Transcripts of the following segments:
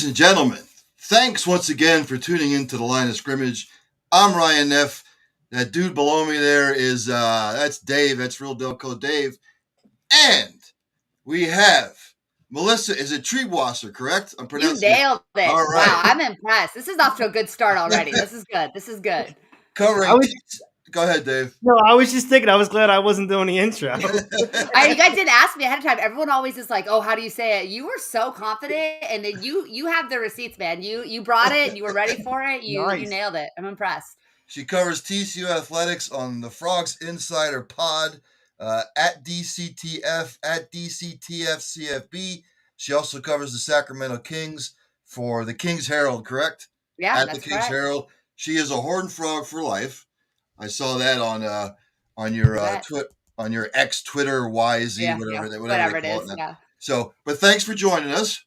Ladies and gentlemen, thanks once again for tuning into the Line of Scrimmage. I'm Ryan Neff. That dude below me there is, that's Dave. That's Real Delco Dave. And we have Melissa, is it Treewasser, correct? I'm You pronouncing it. nailed it. All right. Wow, I'm impressed. This is off to a good start already. This is good. This is good. Covering. Go ahead, Dave. No, I was just thinking. I was glad I wasn't doing the intro. You guys didn't ask me ahead of time. Everyone always is like, "Oh, how do you say it?" You were so confident, and then you have the receipts, man. You brought it, and you were ready for it. You nailed it. I'm impressed. She covers TCU athletics on the Frogs Insider Pod at DCTF at DCTFCFB. She also covers the Sacramento Kings for the Kings Herald, correct? Yeah, at the Kings Herald. She is a Horned Frog for life. I saw that on your X Twitter YZ whatever it is. Yeah. So, but thanks for joining us.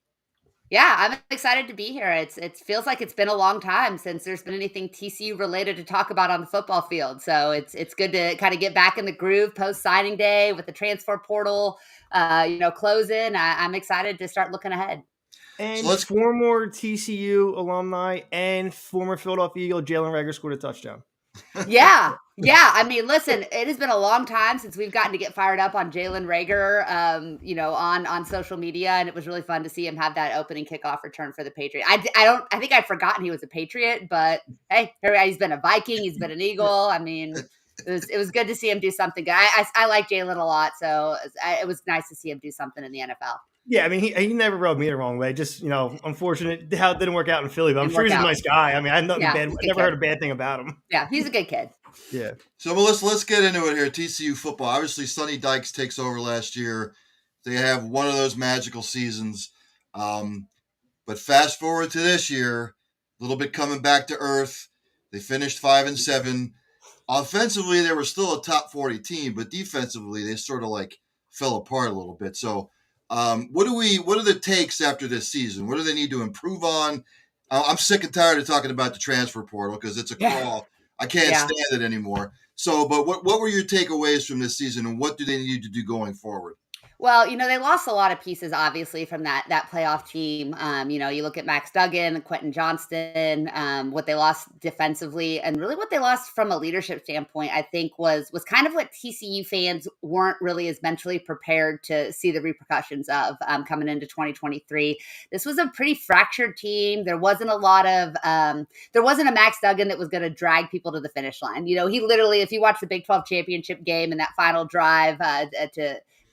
Yeah, I'm excited to be here. It feels like it's been a long time since there's been anything TCU related to talk about on the football field. So it's good to kind of get back in the groove post signing day with the transfer portal, closing. I'm excited to start looking ahead. And former TCU alumni and former Philadelphia Eagle Jalen Reagor scored a touchdown. Yeah. I mean, listen, it has been a long time since we've gotten to get fired up on Jalen Reagor, on social media, and it was really fun to see him have that opening kickoff return for the Patriot. I think I'd forgotten he was a Patriot, but hey, he's been a Viking, he's been an Eagle. I mean, it was good to see him do something good. I like Jalen a lot, so it was nice to see him do something in the NFL. Yeah, I mean, he never rubbed me the wrong way. Just, unfortunate how it didn't work out in Philly. But I'm sure he's a nice guy. I mean, I never heard a bad thing about him. Yeah, he's a good kid. Yeah. So, Melissa, let's get into it here. TCU football. Obviously, Sonny Dykes takes over last year. They have one of those magical seasons. But fast forward to this year, a little bit coming back to earth. They finished 5-7. Offensively, they were still a top 40 team, but defensively, they sort of fell apart a little bit. So, what are the takes after this season? What do they need to improve on? I'm sick and tired of talking about the transfer portal because it's a crawl. I can't stand it anymore. So, but what were your takeaways from this season, and what do they need to do going forward? Well, they lost a lot of pieces, obviously, from that playoff team. You look at Max Duggan, Quentin Johnston, what they lost defensively, and really what they lost from a leadership standpoint, I think was kind of what TCU fans weren't really as mentally prepared to see the repercussions of coming into 2023. This was a pretty fractured team. There wasn't a Max Duggan that was going to drag people to the finish line. He literally, if you watch the Big 12 championship game and that final drive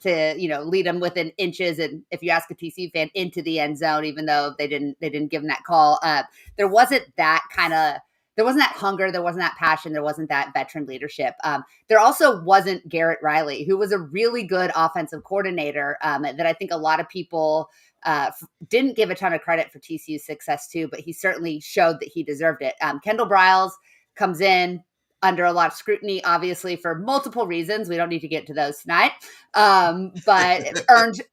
to lead them within inches, and if you ask a TCU fan, into the end zone, even though they didn't give them that call. There wasn't that hunger, there wasn't that passion, there wasn't that veteran leadership. There also wasn't Garrett Riley, who was a really good offensive coordinator that I think a lot of people didn't give a ton of credit for TCU's success too, but he certainly showed that he deserved it. Kendall Briles comes in under a lot of scrutiny, obviously, for multiple reasons. We don't need to get to those tonight, but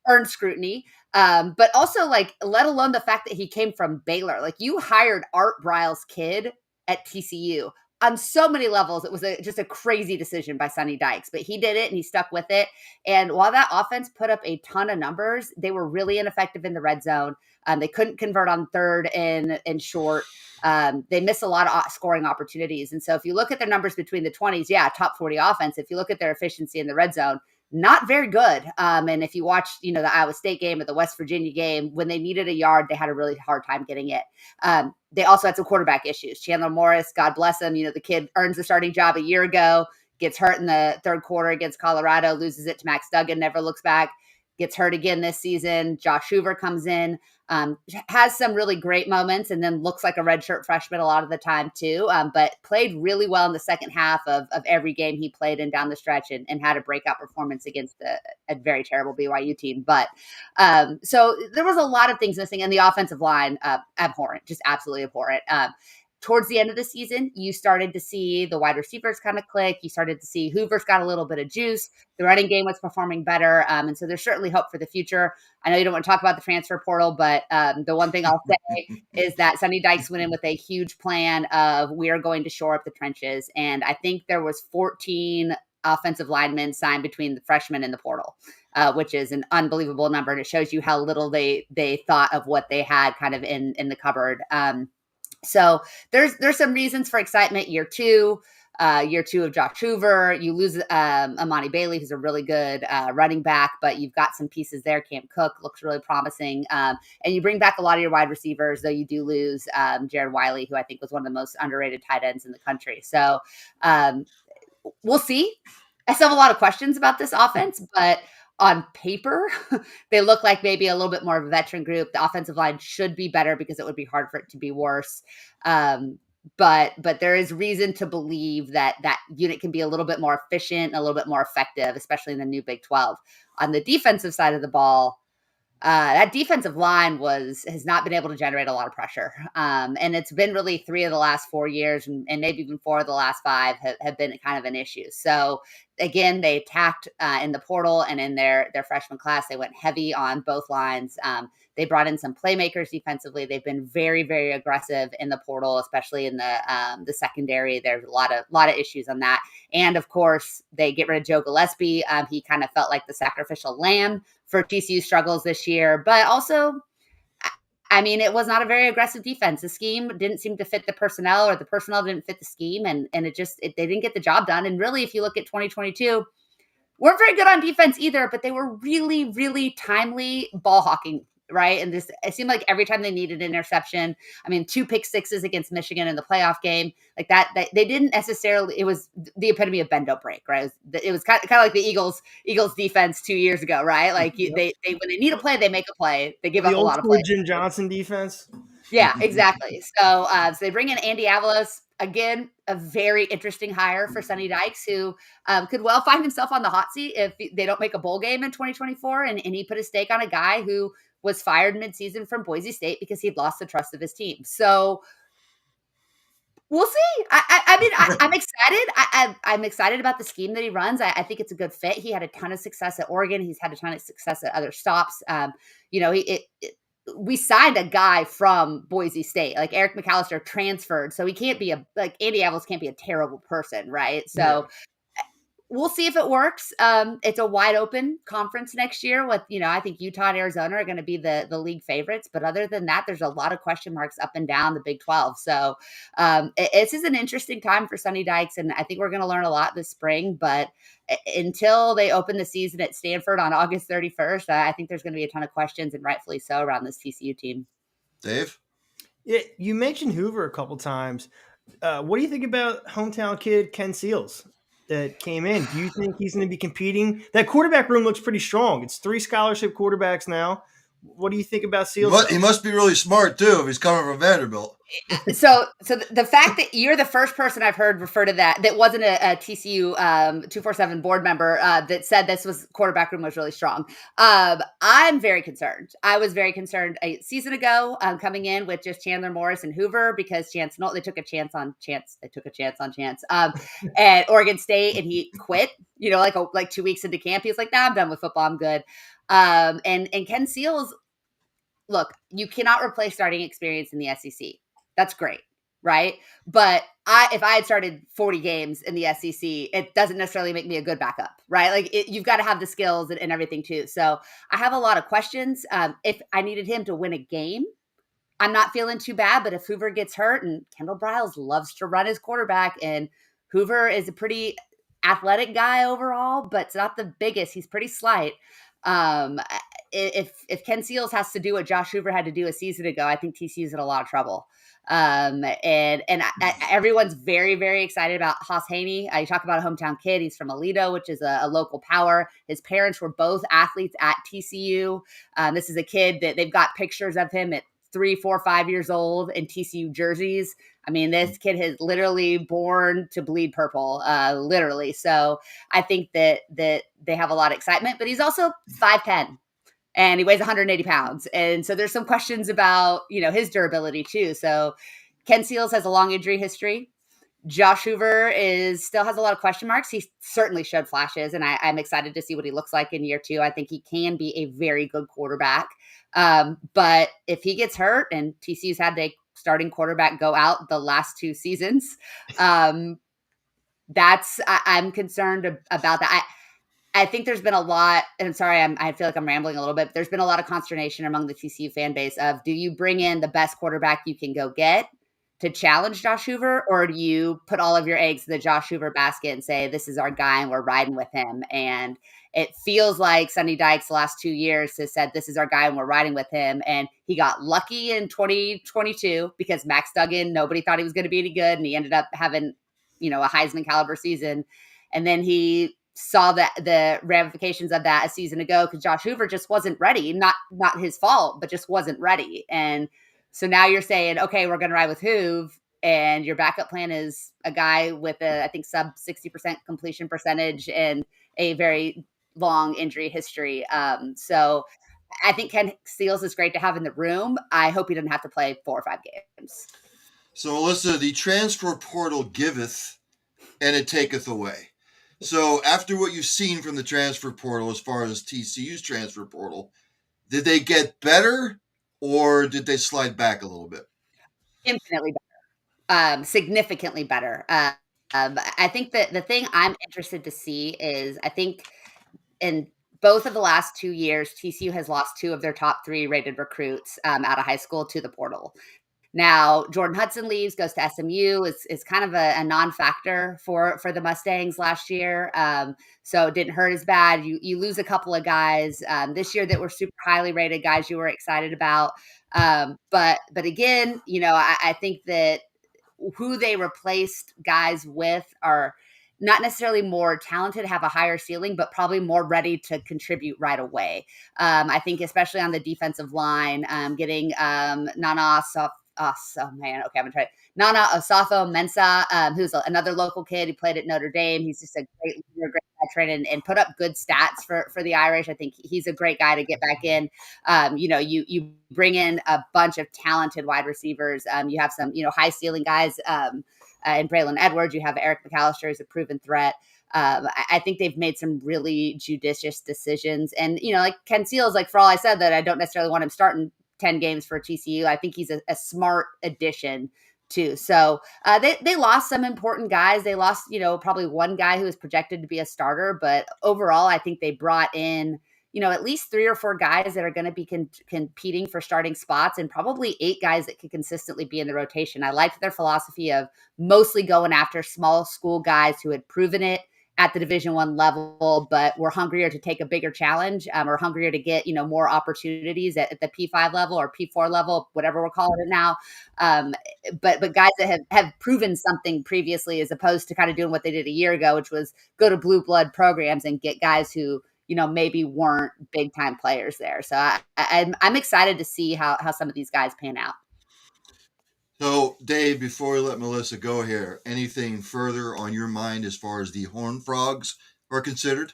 earned scrutiny. But also, let alone the fact that he came from Baylor. You hired Art Briles' kid at TCU. On so many levels, it was just a crazy decision by Sonny Dykes, but he did it and he stuck with it. And while that offense put up a ton of numbers, they were really ineffective in the red zone. They couldn't convert on third and short. They missed a lot of scoring opportunities. And so if you look at their numbers between the 20s, top 40 offense. If you look at their efficiency in the red zone, not very good. And if you watch, the Iowa State game or the West Virginia game, when they needed a yard, they had a really hard time getting it. They also had some quarterback issues. Chandler Morris, God bless him. The kid earns the starting job a year ago, gets hurt in the third quarter against Colorado, loses it to Max Duggan, never looks back, gets hurt again this season. Josh Hoover comes in, has some really great moments, and then looks like a redshirt freshman a lot of the time too, but played really well in the second half of every game he played in down the stretch, and had a breakout performance against a very terrible BYU team. But so there was a lot of things missing, and the offensive line, abhorrent, just absolutely abhorrent. Towards the end of the season, you started to see the wide receivers kind of click. You started to see Hoover's got a little bit of juice. The running game was performing better. And so there's certainly hope for the future. I know you don't want to talk about the transfer portal, but the one thing I'll say is that Sonny Dykes went in with a huge plan of we are going to shore up the trenches. And I think there was 14 offensive linemen signed between the freshmen and the portal, which is an unbelievable number. And it shows you how little they thought of what they had kind of in the cupboard. So there's some reasons for excitement. Year two of Josh Hoover. You lose Amani Bailey, who's a really good running back, but you've got some pieces there. Cam Cook looks really promising. And you bring back a lot of your wide receivers, though you do lose Jared Wiley, who I think was one of the most underrated tight ends in the country. So we'll see. I still have a lot of questions about this offense, but on paper, they look like maybe a little bit more of a veteran group. The offensive line should be better because it would be hard for it to be worse. But there is reason to believe that unit can be a little bit more efficient, and a little bit more effective, especially in the new Big 12. On the defensive side of the ball, that defensive line has not been able to generate a lot of pressure. And it's been really 3 of the last 4 years, and maybe even 4 of the last 5 have been kind of an issue. So again, they attacked in the portal, and in their freshman class, they went heavy on both lines. They brought in some playmakers defensively. They've been very, very aggressive in the portal, especially in the secondary. There's a lot of issues on that. And of course, they get rid of Joe Gillespie. He kind of felt like the sacrificial lamb for TCU struggles this year, but also, I mean, it was not a very aggressive defense. The scheme didn't seem to fit the personnel, or the personnel didn't fit the scheme. And they didn't get the job done. And really, if you look at 2022, weren't very good on defense either, but they were really, really timely ball hawking. Right. And it seemed like every time they needed an interception, I mean, 2 pick sixes against Michigan in the playoff game, like that they didn't necessarily, it was the epitome of bend don't break, right? It was kind of like the Eagles defense 2 years ago, right? Like they when they need a play, they make a play. They give up a lot of plays. Jim Johnson defense. Yeah, exactly. So they bring in Andy Avalos. Again, a very interesting hire for Sonny Dykes, who could well find himself on the hot seat if they don't make a bowl game in 2024. And he put a stake on a guy who was fired midseason from Boise State because he'd lost the trust of his team. So we'll see. I mean, I'm excited. I'm excited about the scheme that he runs. I think it's a good fit. He had a ton of success at Oregon. He's had a ton of success at other stops. We signed a guy from Boise State, like Eric McAllister transferred. So he can't be Andy Avalos can't be a terrible person. Right. So we'll see if it works. It's a wide open conference next year with, I think Utah and Arizona are going to be the league favorites. But other than that, there's a lot of question marks up and down the Big 12. So this is an interesting time for Sonny Dykes. And I think we're going to learn a lot this spring. But until they open the season at Stanford on August 31st, I think there's going to be a ton of questions, and rightfully so, around this TCU team. Dave? Yeah, you mentioned Hoover a couple times. What do you think about hometown kid Ken Seals that came in? Do you think he's going to be competing? That quarterback room looks pretty strong. It's 3 scholarship quarterbacks now. What do you think about Seals? He must be really smart, too, if he's coming from Vanderbilt. So the fact that you're the first person I've heard refer to that wasn't a TCU 247 board member that said this quarterback room was really strong. I'm very concerned. I was very concerned a season ago coming in with just Chandler Morris and Hoover because they took a chance on Chance. They took a chance on Chance at Oregon State, and he quit. Like 2 weeks into camp, he was like, "Nah, I'm done with football. I'm good." And Ken Seals, look, you cannot replace starting experience in the SEC. That's great, right? But if I had started 40 games in the SEC, it doesn't necessarily make me a good backup, right? Like you've got to have the skills and everything too. So I have a lot of questions. If I needed him to win a game, I'm not feeling too bad. But if Hoover gets hurt, and Kendall Briles loves to run his quarterback, and Hoover is a pretty athletic guy overall, but it's not the biggest. He's pretty slight. If Ken Seals has to do what Josh Hoover had to do a season ago, I think TCU's in a lot of trouble. Everyone's very, very excited about Haas Haney. You talk about a hometown kid. He's from Aledo, which is a local power. His parents were both athletes at TCU. This is a kid that they've got pictures of him at 3, 4, 5 years old in TCU jerseys. I mean, this kid is literally born to bleed purple, literally. So I think that they have a lot of excitement, but he's also 5'10". And he weighs 180 pounds. And so there's some questions about, his durability too. So Ken Seals has a long injury history. Josh Hoover still has a lot of question marks. He certainly showed flashes, and I'm excited to see what he looks like in year 2. I think he can be a very good quarterback. But if he gets hurt, and TCU's had a starting quarterback go out the last 2 seasons, I'm concerned about that. I think there's been a lot, and I'm sorry, I feel like I'm rambling a little bit, but there's been a lot of consternation among the TCU fan base of, do you bring in the best quarterback you can go get to challenge Josh Hoover, or do you put all of your eggs in the Josh Hoover basket and say, this is our guy and we're riding with him? And it feels like Sonny Dykes the last 2 years has said, this is our guy and we're riding with him. And he got lucky in 2022 because Max Duggan, nobody thought he was going to be any good. And he ended up having, a Heisman caliber season. And then he saw the ramifications of that a season ago because Josh Hoover just wasn't ready. Not his fault, but just wasn't ready. And so now you're saying, okay, we're going to ride with Hoove, and your backup plan is a guy with I think sub 60% completion percentage and a very long injury history. So I think Ken Seals is great to have in the room. I hope he doesn't have to play 4 or 5 games. So, Melissa, the transfer portal giveth and it taketh away. So after what you've seen from the transfer portal as far as TCU's transfer portal, did they get better or did they slide back a little bit? Infinitely better. Significantly better. I think that the thing I'm interested to see is, I think in both of the last 2 years, TCU has lost 2 of their top 3 rated recruits out of high school to the portal. Now, Jordan Hudson leaves, goes to SMU, is kind of a non-factor for the Mustangs last year. So it didn't hurt as bad. You lose a couple of guys this year that were super highly rated, guys you were excited about. But again, I think that who they replaced guys with are not necessarily more talented, have a higher ceiling, but probably more ready to contribute right away. I think especially on the defensive line, getting Nana Osafo-Mensah, who's another local kid who played at Notre Dame. He's just a great leader, great veteran, and put up good stats for the Irish. I think he's a great guy to get back in. You bring in a bunch of talented wide receivers. You have some, high ceiling guys in Braylon Edwards. You have Eric McAllister, who's a proven threat. I think they've made some really judicious decisions. And, like Ken Seals, like for all I said that I don't necessarily want him starting 10 games for TCU, I think he's a smart addition too. So they lost some important guys. They lost, probably one guy who was projected to be a starter, but overall, I think they brought in, at least 3 or 4 guys that are going to be competing for starting spots, and probably 8 guys that could consistently be in the rotation. I liked their philosophy of mostly going after small school guys who had proven it at the Division I level, but were hungrier to take a bigger challenge, or hungrier to get, more opportunities at the P5 level or P4 level, whatever we're calling it now. But guys that have proven something previously, as opposed to kind of doing what they did a year ago, which was go to blue blood programs and get guys who, maybe weren't big time players there. So I'm excited to see how some of these guys pan out. So, Dave, before we let Melissa go here, anything further on your mind as far as the Horned Frogs are considered?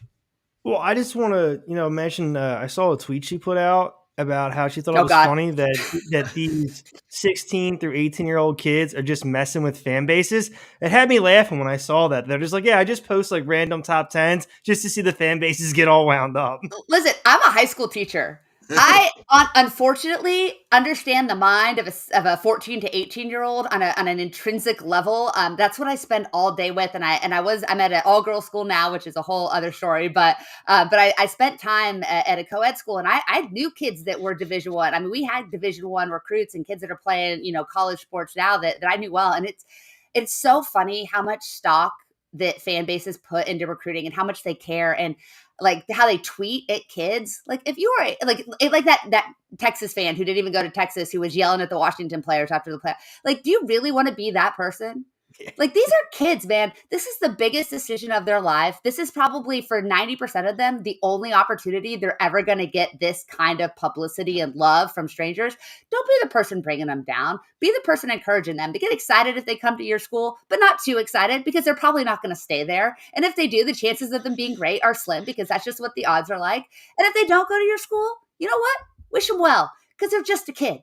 Well, I just want to, mention, I saw a tweet she put out about how she thought it was funny that these 16 through 18-year-old kids are just messing with fan bases. It had me laughing when I saw that. They're just like, yeah, I just post like random top 10s just to see the fan bases get all wound up. Listen, I'm a high school teacher. I unfortunately understand the mind of a 14 to 18-year-old on an intrinsic level. That's what I spend all day with. And I'm at an all-girls school now, which is a whole other story. But I spent time at a co-ed school, and I knew kids that were Division I. I mean, we had Division I recruits and kids that are playing, college sports now that I knew well. And it's so funny how much stock that fan bases put into recruiting and how much they care, and like how they tweet at kids. Like if you were like that Texas fan who didn't even go to Texas, who was yelling at the Washington players after the play. Like, do you really want to be that person? Like, these are kids, man. This is the biggest decision of their life. This is probably, for 90% of them, the only opportunity they're ever going to get this kind of publicity and love from strangers. Don't be the person bringing them down. Be the person encouraging them to get excited if they come to your school, but not too excited, because they're probably not going to stay there. And if they do, the chances of them being great are slim, because that's just what the odds are like. And if they don't go to your school, you know what? Wish them well, because they're just a kid.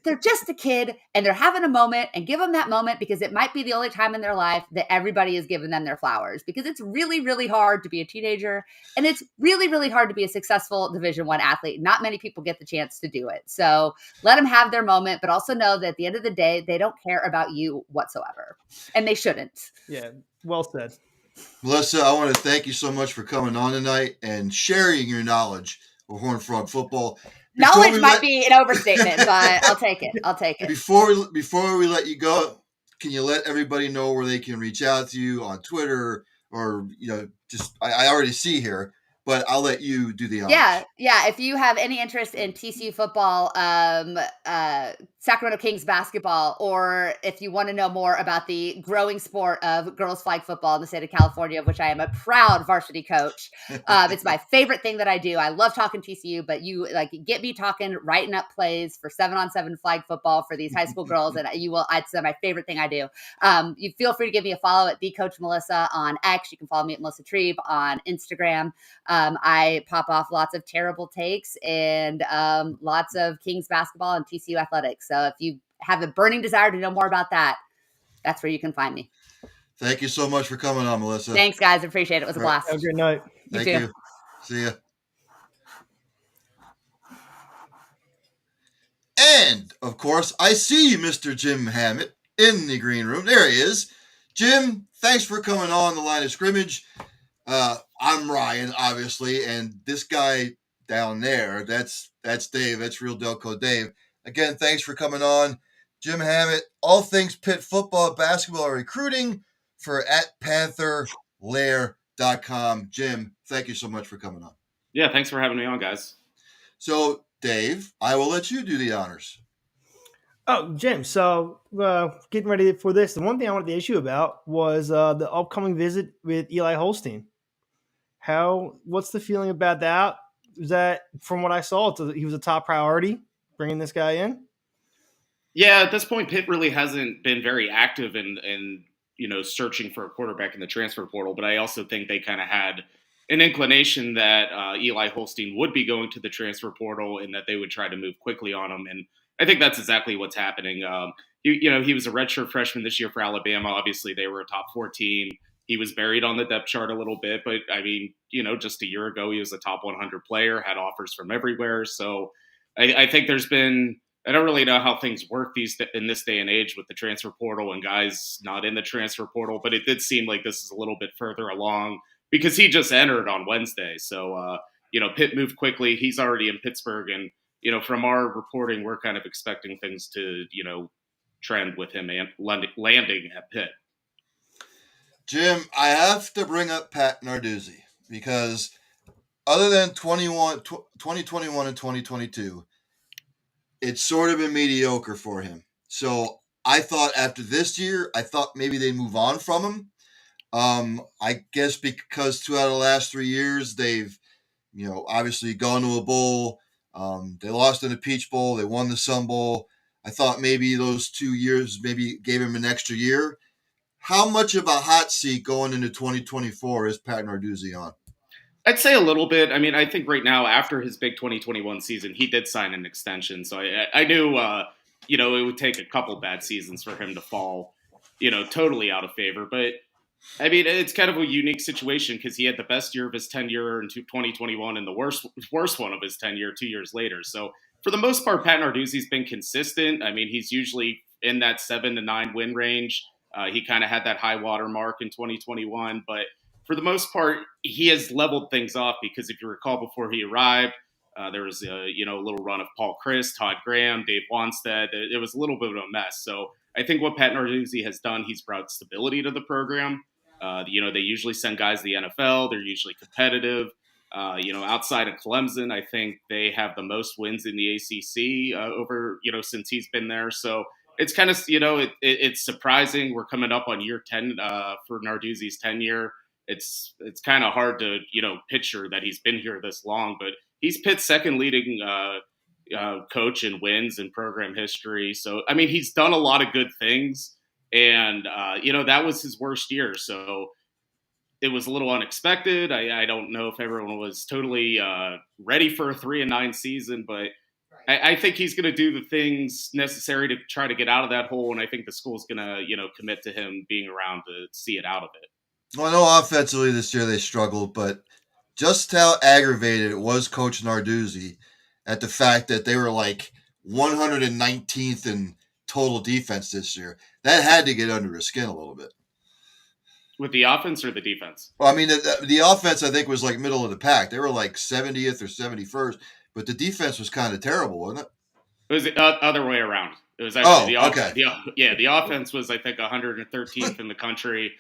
They're just a kid, and they're having a moment, and give them that moment, because it might be the only time in their life that everybody is giving them their flowers, because it's really, really hard to be a teenager, and it's really, really hard to be a successful Division I athlete. Not many people get the chance to do it. So let them have their moment, but also know that at the end of the day, they don't care about you whatsoever, and they shouldn't. Yeah, well said. Melissa, I want to thank you so much for coming on tonight and sharing your knowledge of Horned Frog football. Knowledge might be an overstatement, but I'll take it. Before we let you go, can you let everybody know where they can reach out to you on Twitter or just I already see here, but I'll let you do the honors. Yeah. If you have any interest in TCU football, Sacramento Kings basketball, or if you want to know more about the growing sport of girls flag football in the state of California, of which I am a proud varsity coach, it's my favorite thing that I do. I love talking TCU, but you get me talking, writing up plays for 7-on-7 flag football for these high school girls, and it's my favorite thing I do. You feel free to give me a follow at the Coach Melissa on X. You can follow me at Melissa Trebe on Instagram. I pop off lots of terrible takes and lots of Kings basketball and TCU athletics. So if you have a burning desire to know more about that, that's where you can find me. Thank you so much for coming on, Melissa. Thanks, guys. Appreciate it. It was a blast. Have a good night. Thank you. See ya. And, of course, I see Mr. Jim Hammett in the green room. There he is. Jim, thanks for coming on the line of scrimmage. I'm Ryan, obviously, and this guy down there, that's Dave. That's Real Delco Dave. Again, thanks for coming on. Jim Hammett, all things Pitt football, basketball, recruiting for @PantherLair.com. Jim, thank you so much for coming on. Yeah, thanks for having me on, guys. So, Dave, I will let you do the honors. Oh, Jim, so getting ready for this, the one thing I wanted to issue about was the upcoming visit with Eli Holstein. What's the feeling about that? Was that, from what I saw, he was a top priority, bringing this guy in? Yeah, at this point, Pitt really hasn't been very active in searching for a quarterback in the transfer portal, but I also think they kind of had an inclination that Eli Holstein would be going to the transfer portal and that they would try to move quickly on him. And I think that's exactly what's happening. He was a redshirt freshman this year for Alabama. Obviously, they were a top 4 team. He was buried on the depth chart a little bit, but I mean, just a year ago, he was a top 100 player, had offers from everywhere. So I think there's been, I don't really know how things work in this day and age with the transfer portal and guys not in the transfer portal, but it did seem like this is a little bit further along because he just entered on Wednesday. So, Pitt moved quickly. He's already in Pittsburgh. And, from our reporting, we're kind of expecting things to, trend with him and landing at Pitt. Jim, I have to bring up Pat Narduzzi because other than 2021 and 2022, it's sort of been mediocre for him. So I thought after this year, maybe they'd move on from him. I guess because 2 out of the last 3 years, they've, obviously gone to a bowl. They lost in the Peach Bowl. They won the Sun Bowl. I thought maybe those 2 years maybe gave him an extra year. How much of a hot seat going into 2024 is Pat Narduzzi on? I'd say a little bit. I mean, I think right now, after his big 2021 season, he did sign an extension. So I knew, it would take a couple bad seasons for him to fall, totally out of favor. But, I mean, it's kind of a unique situation because he had the best year of his tenure in 2021 and the worst one of his tenure 2 years later. So, for the most part, Pat Narduzzi's been consistent. I mean, he's usually in that 7 to 9 win range. He kind of had that high water mark in 2021, but for the most part, he has leveled things off because if you recall, before he arrived, there was a little run of Paul Chryst, Todd Graham, Dave Wanstead. It was a little bit of a mess. So I think what Pat Narduzzi has done, he's brought stability to the program. They usually send guys to the NFL. They're usually competitive. Outside of Clemson, I think they have the most wins in the ACC since he's been there. So it's kind of, it's surprising. We're coming up on year 10 for Narduzzi's tenure. It's kind of hard to, picture that he's been here this long, but he's Pitt's second leading coach in wins in program history. So, I mean, he's done a lot of good things and, that was his worst year. So it was a little unexpected. I don't know if everyone was totally ready for a 3-9 season, but I think he's going to do the things necessary to try to get out of that hole. And I think the school's going to, commit to him being around to see it out of it. Well, I know offensively this year they struggled, but just how aggravated it was Coach Narduzzi at the fact that they were like 119th in total defense this year. That had to get under his skin a little bit. With the offense or the defense? Well, I mean, the offense, I think, was like middle of the pack. They were like 70th or 71st, but the defense was kind of terrible, wasn't it? It was the other way around. It was actually okay. the offense was, I think, 113th in the country.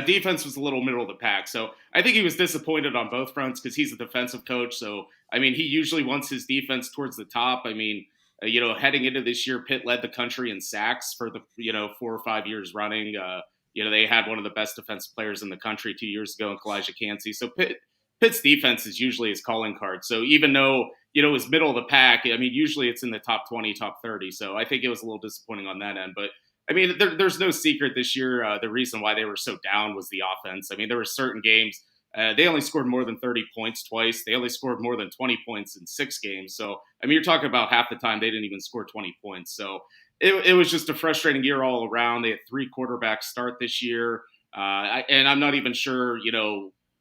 Defense was a little middle of the pack. So I think he was disappointed on both fronts because he's a defensive coach. So, I mean, he usually wants his defense towards the top. I mean, heading into this year, Pitt led the country in sacks for the, 4 or 5 years running. They had one of the best defensive players in the country 2 years ago in Kalijah Cansey. So Pitt's defense is usually his calling card. So even though, it was middle of the pack, I mean, usually it's in the top 20, top 30. So I think it was a little disappointing on that end. But, I mean, there's no secret this year. The reason why they were so down was the offense. I mean, there were certain games. They only scored more than 30 points twice. They only scored more than 20 points in 6 games. So, I mean, you're talking about half the time they didn't even score 20 points. So it was just a frustrating year all around. They had 3 quarterbacks start this year. And I'm not even sure,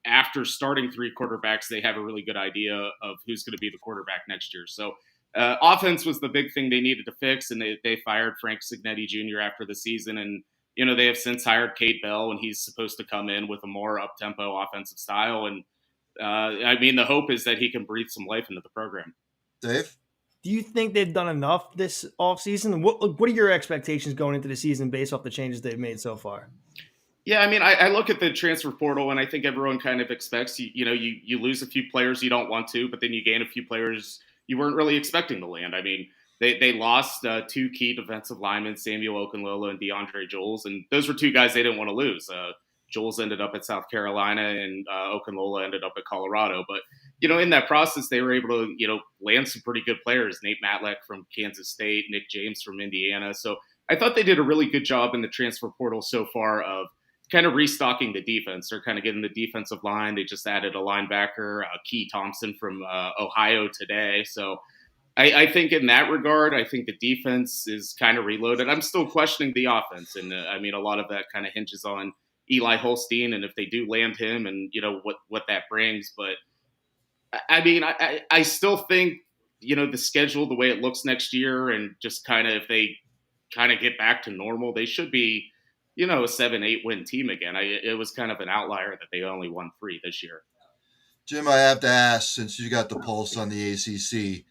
after starting 3 quarterbacks, they have a really good idea of who's going to be the quarterback next year. So offense was the big thing they needed to fix, and they fired Frank Signetti Jr. after the season. And, they have since hired Kate Bell, and he's supposed to come in with a more up-tempo offensive style. And, I mean, the hope is that he can breathe some life into the program. Dave? Do you think they've done enough this offseason? What are your expectations going into the season based off the changes they've made so far? Yeah, I mean, I look at the transfer portal, and I think everyone kind of expects, you lose a few players you don't want to, but then you gain a few players you weren't really expecting to land. I mean, they lost 2 key defensive linemen, Samuel Okunlola and DeAndre Jules, and those were 2 guys they didn't want to lose. Jules ended up at South Carolina, and Okunlola ended up at Colorado. But, in that process, they were able to, land some pretty good players. Nate Matlack from Kansas State, Nick James from Indiana. So I thought they did a really good job in the transfer portal so far of kind of restocking the defense. They're kind of getting the defensive line. They just added a linebacker, Key Thompson from Ohio today. So I think in that regard, I think the defense is kind of reloaded. I'm still questioning the offense. And I mean, a lot of that kind of hinges on Eli Holstein and if they do land him and, what that brings. But I mean, I still think, the schedule, the way it looks next year and just kind of if they kind of get back to normal, they should be, a 7-8 win team again. It was kind of an outlier that they only won 3 this year. Jim, I have to ask, since you got the pulse on the ACC,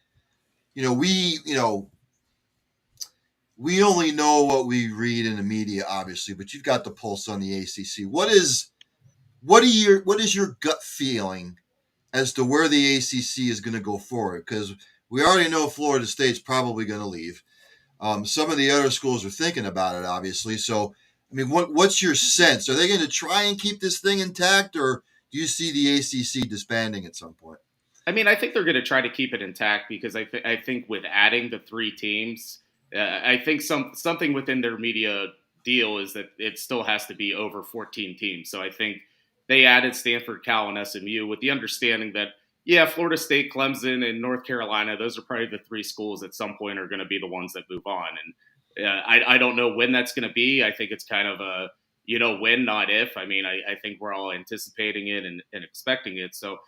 we only know what we read in the media, obviously, but you've got the pulse on the ACC. What is your gut feeling as to where the ACC is going to go forward? Because we already know Florida State's probably going to leave. Some of the other schools are thinking about it, obviously. So, I mean, what's your sense? Are they going to try and keep this thing intact, or do you see the ACC disbanding at some point? I mean, I think they're going to try to keep it intact because I think with adding the 3 teams, I think something within their media deal is that it still has to be over 14 teams. So I think they added Stanford, Cal, and SMU with the understanding that, Florida State, Clemson, and North Carolina, those are probably the 3 schools at some point are going to be the ones that move on. And I don't know when that's going to be. I think it's kind of a, when, not if. I mean, I think we're all anticipating it and expecting it. So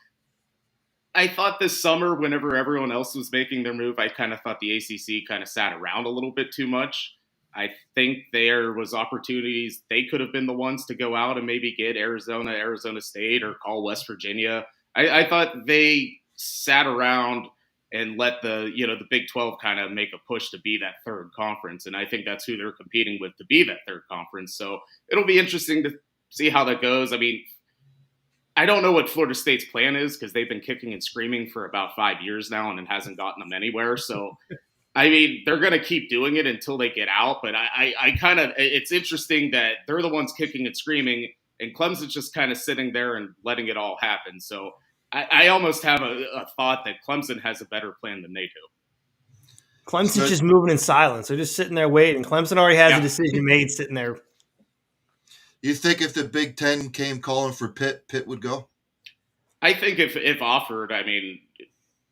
I thought this summer, whenever everyone else was making their move, I kind of thought the ACC kind of sat around a little bit too much. I think there was opportunities. They could have been the ones to go out and maybe get Arizona State, or call West Virginia. I thought they sat around and let the Big 12 kind of make a push to be that 3rd conference. And I think that's who they're competing with to be that 3rd conference. So it'll be interesting to see how that goes. I mean, I don't know what Florida State's plan is because they've been kicking and screaming for about 5 years now and it hasn't gotten them anywhere. So, I mean, they're going to keep doing it until they get out. But I kind of, it's interesting that they're the ones kicking and screaming and Clemson's just kind of sitting there and letting it all happen. So I almost have a thought that Clemson has a better plan than they do. Clemson's just moving in silence. They're just sitting there waiting. Clemson already has a decision made sitting there. You think if the Big Ten came calling for Pitt would go? I think if offered, I mean,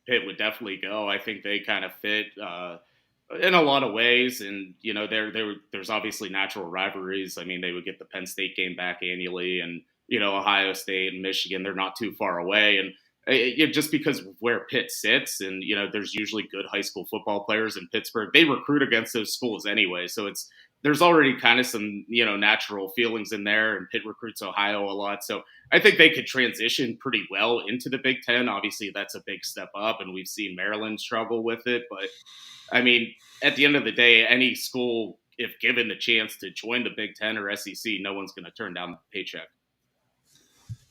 Pitt would definitely go. I think they kind of fit in a lot of ways. And, there's obviously natural rivalries. I mean, they would get the Penn State game back annually and, Ohio State and Michigan, they're not too far away. And just because of where Pitt sits and, there's usually good high school football players in Pittsburgh, they recruit against those schools anyway. So it's there's already kind of some, natural feelings in there, and Pitt recruits Ohio a lot. So I think they could transition pretty well into the Big Ten. Obviously, that's a big step up, and we've seen Maryland struggle with it. But I mean, at the end of the day, any school, if given the chance to join the Big Ten or SEC, no one's going to turn down the paycheck.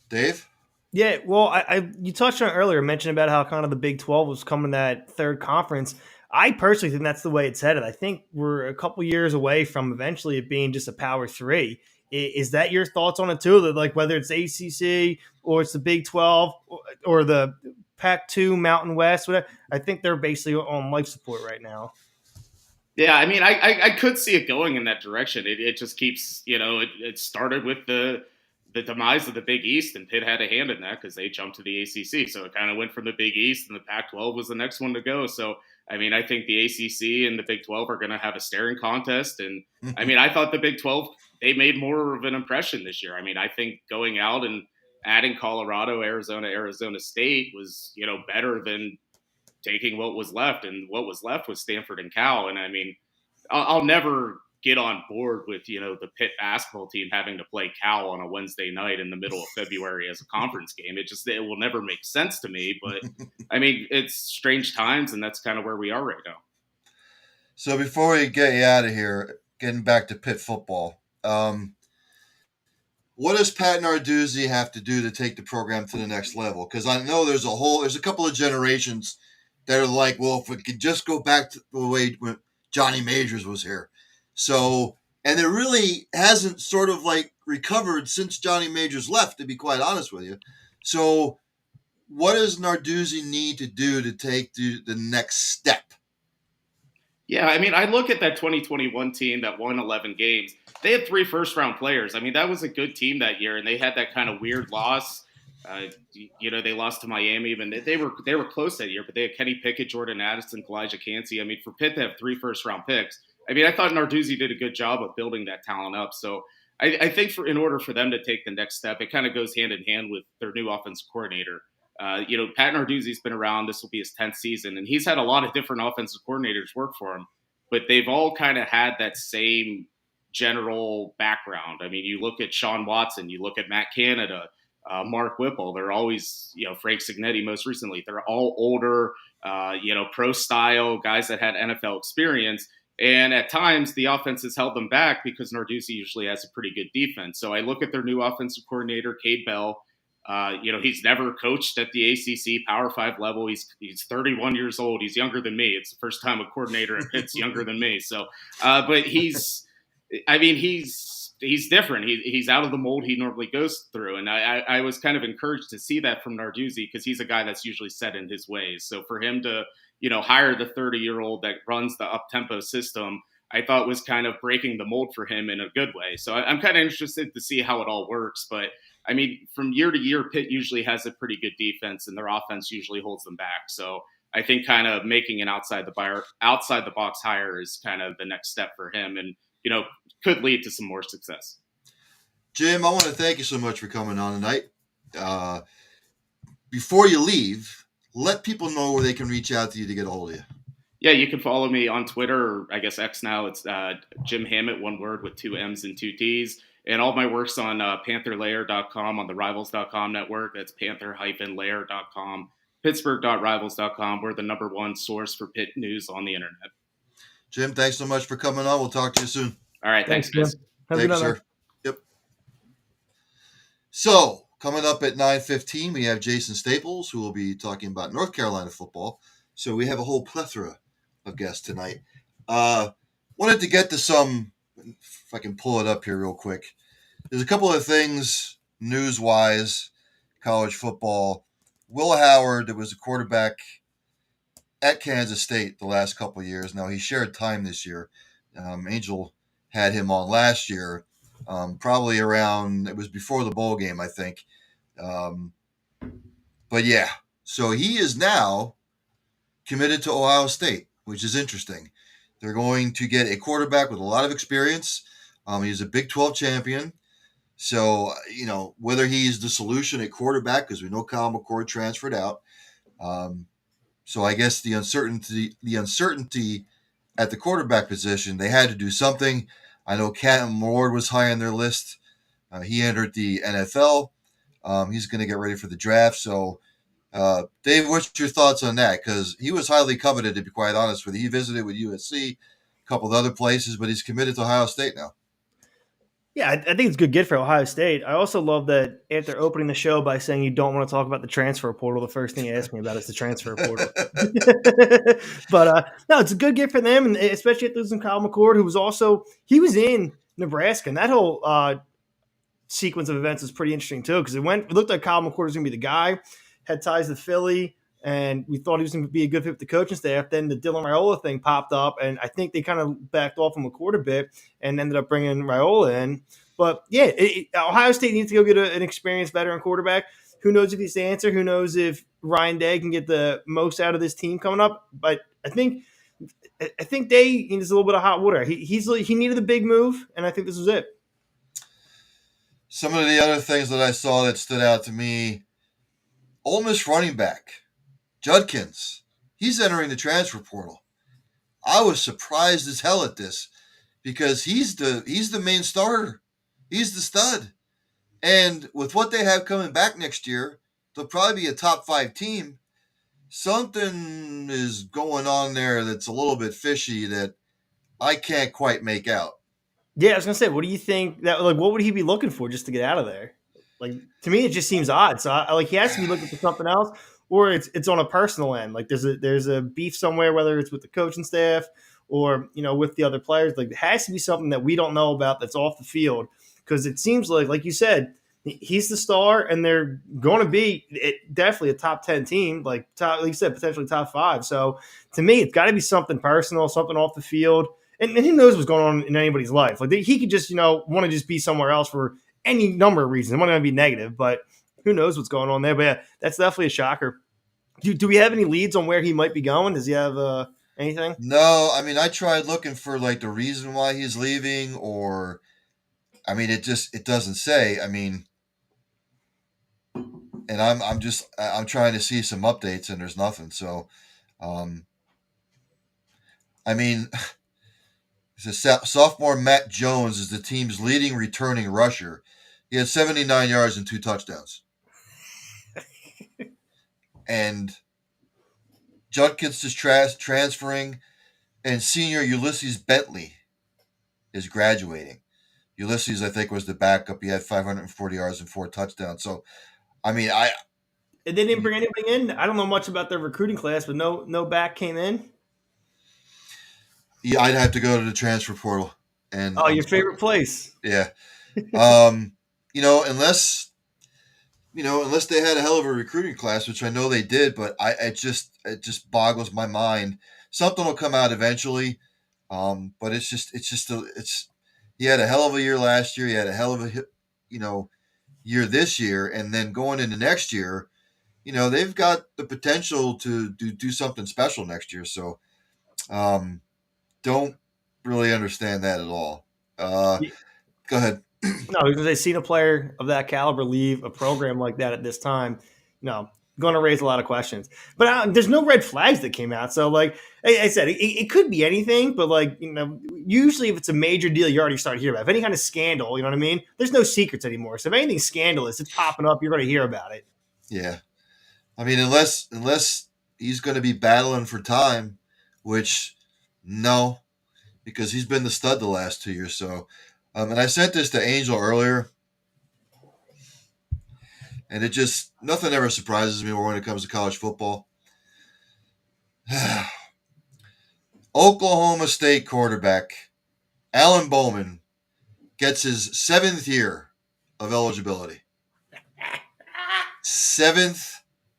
Dave? Yeah, well, you touched on it earlier, mentioned about how kind of the Big 12 was coming that third conference. I personally think that's the way it's headed. I think we're a couple years away from eventually it being just a Power 3. Is that your thoughts on it too? That like whether it's ACC or it's the Big 12 or the Pac-2, Mountain West, whatever, I think they're basically on life support right now. Yeah, I mean, I could see it going in that direction. It just keeps, it started with the demise of the Big East, and Pitt had a hand in that because they jumped to the ACC. So it kind of went from the Big East, and the Pac-12 was the next one to go. So, I mean, I think the ACC and the Big 12 are going to have a staring contest. And, I mean, I thought the Big 12, they made more of an impression this year. I mean, I think going out and adding Colorado, Arizona State was, better than taking what was left. And what was left was Stanford and Cal. And, I mean, I'll never get on board with, the Pitt basketball team having to play Cal on a Wednesday night in the middle of February as a conference game. It will never make sense to me, but I mean, it's strange times, and that's kind of where we are right now. So before we get you out of here, getting back to Pitt football, what does Pat Narduzzi have to do to take the program to the next level? Because I know there's a couple of generations that are like, well, if we could just go back to the way when Johnny Majors was here. So, and it really hasn't sort of like recovered since Johnny Majors left, to be quite honest with you. So what does Narduzzi need to do to take the next step? Yeah, I mean, I look at that 2021 team that won 11 games. They had 3 first-round players. I mean, that was a good team that year, and they had that kind of weird loss. They lost to Miami, and they were close that year, but they had Kenny Pickett, Jordan Addison, Elijah Cansey. I mean, for Pitt to have 3 first-round picks, I mean, I thought Narduzzi did a good job of building that talent up. So I think in order for them to take the next step, it kind of goes hand in hand with their new offensive coordinator. Pat Narduzzi's been around. This will be his 10th season, and he's had a lot of different offensive coordinators work for him, but they've all kind of had that same general background. I mean, you look at Sean Watson, you look at Matt Canada, Mark Whipple. They're always, Frank Signetti most recently. They're all older, pro style guys that had NFL experience. And at times, the offense has held them back because Narduzzi usually has a pretty good defense. So I look at their new offensive coordinator, Cade Bell. He's never coached at the ACC Power 5 level. He's 31 years old. He's younger than me. It's the first time a coordinator at Pitt's younger than me. So, but he's different. He's out of the mold he normally goes through. And I was kind of encouraged to see that from Narduzzi because he's a guy that's usually set in his ways. So for him to, hire the 30-year-old that runs the up-tempo system, I thought was kind of breaking the mold for him in a good way. So I'm kind of interested to see how it all works. But I mean, from year to year, Pitt usually has a pretty good defense and their offense usually holds them back. So I think kind of making an outside the box hire is kind of the next step for him and, could lead to some more success. Jim, I want to thank you so much for coming on tonight. Before you leave, let people know where they can reach out to you to get a hold of you. Yeah, you can follow me on Twitter, or I guess X now. It's Jim Hammett, one word with 2 M's and 2 T's. And all my work's on pantherlayer.com on the Rivals.com network. That's panther-layer.com. Pittsburgh.rivals.com. We're the #1 source for Pitt news on the internet. Jim, thanks so much for coming on. We'll talk to you soon. All right, thanks Jim. guys. Have a good Thanks, night. sir. Yep. So, coming up at 9:15, we have Jason Staples, who will be talking about North Carolina football. So we have a whole plethora of guests tonight. Wanted to get to some, if I can pull it up here real quick. There's a couple of things news-wise, college football. Will Howard, that was a quarterback at Kansas State the last couple of years. Now, he shared time this year. Angel had him on last year, probably around, it was before the bowl game, I think. But yeah, so he is now committed to Ohio State, which is interesting. They're going to get a quarterback with a lot of experience. He's a Big 12 champion. So, whether he's the solution at quarterback, because we know Kyle McCord transferred out. So I guess the uncertainty at the quarterback position, they had to do something. I know Canton Ward was high on their list. He entered the NFL. He's going to get ready for the draft. So, Dave, what's your thoughts on that? Because he was highly coveted, to be quite honest with you. He visited with USC, a couple of other places, but he's committed to Ohio State now. Yeah, I think it's a good get for Ohio State. I also love that after opening the show by saying you don't want to talk about the transfer portal, the first thing you asked me about is the transfer portal. But no, it's a good get for them, and especially at losing Kyle McCord, who was also he was in Nebraska, and that whole sequence of events is pretty interesting too, because it looked like Kyle McCord was going to be the guy, had ties to Philly, and we thought he was going to be a good fit with the coaching staff. Then the Dylan Raiola thing popped up, and I think they kind of backed off on McCord a bit and ended up bringing Raiola in. But yeah, Ohio State needs to go get an experienced veteran quarterback. Who knows if he's the answer? Who knows if Ryan Day can get the most out of this team coming up? But I think Day needs a little bit of hot water. He needed a big move, and I think this was it. Some of the other things that I saw that stood out to me, Ole Miss running back Judkins, he's entering the transfer portal. I was surprised as hell at this because he's the main starter. He's the stud. And with what they have coming back next year, they'll probably be a top 5 team. Something is going on there that's a little bit fishy that I can't quite make out. Yeah, I was gonna say, what do you think that what would he be looking for just to get out of there? Like, to me, it just seems odd. So he has to be looking for something else, or it's on a personal end. Like there's a beef somewhere, whether it's with the coaching staff or with the other players. Like, it has to be something that we don't know about that's off the field, because it seems like you said, he's the star, and they're going to be definitely a top 10 team, like you said, potentially top 5. So to me, it's got to be something personal, something off the field. And who knows what's going on in anybody's life? Like, he could just, want to just be somewhere else for any number of reasons. It might not be negative, but who knows what's going on there? But yeah, that's definitely a shocker. Do we have any leads on where he might be going? Does he have anything? No, I mean, I tried looking for the reason why he's leaving, or, I mean, it doesn't say. I mean, and I'm trying to see some updates, and there's nothing. So, I mean. Sophomore Matt Jones is the team's leading returning rusher. He had 79 yards and 2 touchdowns. And Judkins is transferring, and senior Ulysses Bentley is graduating. Ulysses, I think, was the backup. He had 540 yards and 4 touchdowns. So, I mean, And they didn't bring anybody in. I don't know much about their recruiting class, but no back came in. Yeah, I'd have to go to the transfer portal. And your favorite place. Yeah. Unless they had a hell of a recruiting class, which I know they did, but it just boggles my mind. Something will come out eventually. But he had a hell of a year last year. He had a hell of a year this year, and then going into next year, they've got the potential to do something special next year. So, don't really understand that at all. Go ahead. No, because they've seen a player of that caliber leave a program like that at this time. Going to raise a lot of questions. But there's no red flags that came out. So, like I said, it could be anything. But usually if it's a major deal, you already start hearing about it. If any kind of scandal, you know what I mean? There's no secrets anymore. So if anything's scandalous, it's popping up. You're going to hear about it. Yeah, I mean, unless he's going to be battling for time, which. No, because he's been the stud the last 2 years. So, and I sent this to Angel earlier, and nothing ever surprises me when it comes to college football. Oklahoma State quarterback Alan Bowman gets his 7th year of eligibility. 7th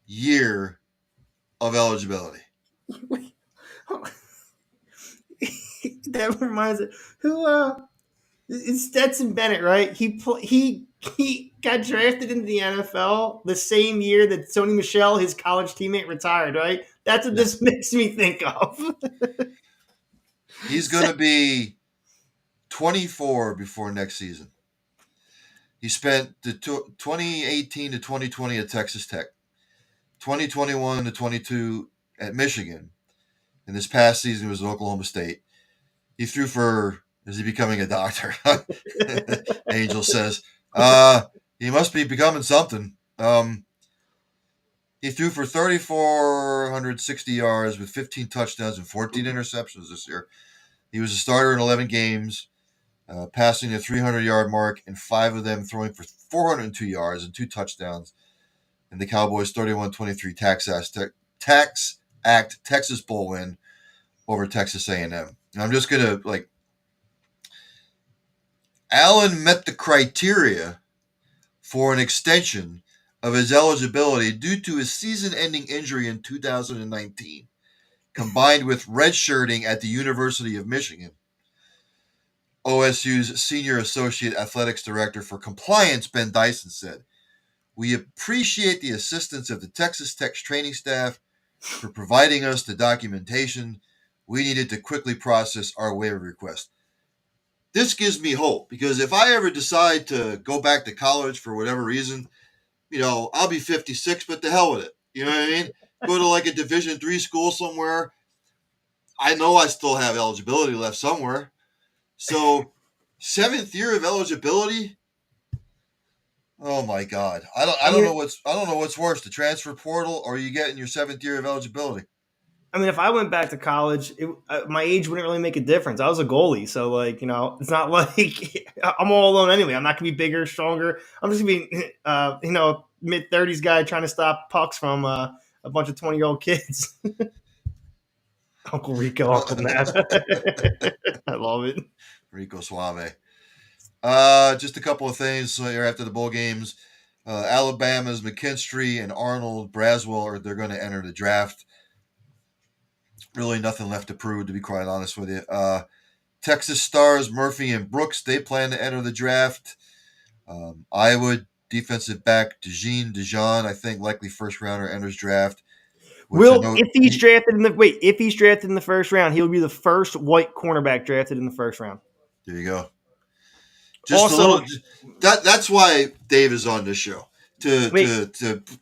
year of eligibility. That reminds me, it's Stetson Bennett, right? He got drafted into the NFL the same year that Sony Michel, his college teammate, retired, right? That's what this makes me think of. He's going to be 24 before next season. He spent the 2018 to 2020 at Texas Tech, 2021 to 22 at Michigan, and this past season was at Oklahoma State. He threw for Is he becoming a doctor? Angel says. He must be becoming something. He threw for 3,460 yards with 15 touchdowns and 14 interceptions this year. He was a starter in 11 games, passing the 300-yard mark, and 5 of them throwing for 402 yards and 2 touchdowns. And the Cowboys' 31-23 Tax Act Texas Bowl win over Texas A&M. And I'm just going to, Allen met the criteria for an extension of his eligibility due to his season-ending injury in 2019, combined with redshirting at the University of Michigan. OSU's Senior Associate Athletics Director for Compliance, Ben Dyson, said, "We appreciate the assistance of the Texas Tech training staff for providing us the documentation we needed to quickly process our waiver request." This gives me hope, because if I ever decide to go back to college for whatever reason, I'll be 56, but the hell with it. You know what I mean? Go to a Division III school somewhere. I know I still have eligibility left somewhere. So, 7th year of eligibility. Oh my God! I don't know what's worse, the transfer portal or you getting your 7th year of eligibility. I mean, if I went back to college, my age wouldn't really make a difference. I was a goalie, so it's not like I'm all alone anyway. I'm not gonna be bigger, stronger. I'm just gonna be, mid-30s guy trying to stop pucks from a bunch of 20-year-old kids. Uncle Rico, Uncle Neff. I love it. Rico Suave. Just a couple of things here after the bowl games. Alabama's McKinstry and Arnold Braswell they're going to enter the draft. Really nothing left to prove, to be quite honest with you. Texas Stars, Murphy and Brooks, they plan to enter the draft. Iowa defensive back Dijon, I think likely first rounder, enters draft. If he's drafted in the first round, he'll be the first white cornerback drafted in the first round. There you go. That's why Dave is on this show to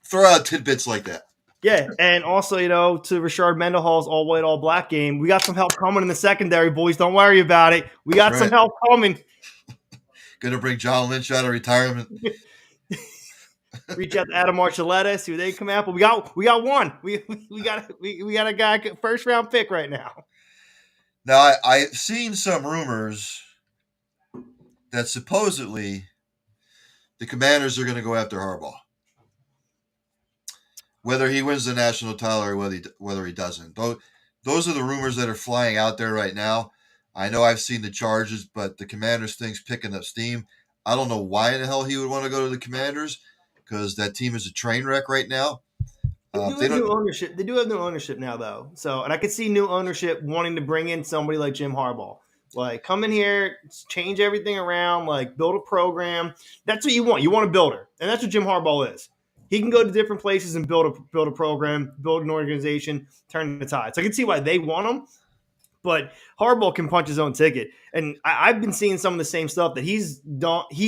throw out tidbits like that. Yeah, and also, to Rashard Mendenhall's all white, all black game, we got some help coming in the secondary, boys. Don't worry about it. We got some help coming. Going to bring John Lynch out of retirement. Reach out to Adam Archuleta, see what they come out. But we got one. We got a guy, first round pick right now. Now I've seen some rumors that supposedly the Commanders are going to go after Harbaugh. Whether he wins the national title or whether he doesn't. Those are the rumors that are flying out there right now. I know I've seen the charges, but the Commanders thing's picking up steam. I don't know why in the hell he would want to go to the Commanders, because that team is a train wreck right now. They do have new ownership. They do have new ownership now, though. So, and I could see new ownership wanting to bring in somebody like Jim Harbaugh. Come in here, change everything around, build a program. That's what you want. You want a builder. And that's what Jim Harbaugh is. He can go to different places and build a program, build an organization, turn the tide. So I can see why they want him. But Harbaugh can punch his own ticket. And I've been seeing some of the same stuff that he's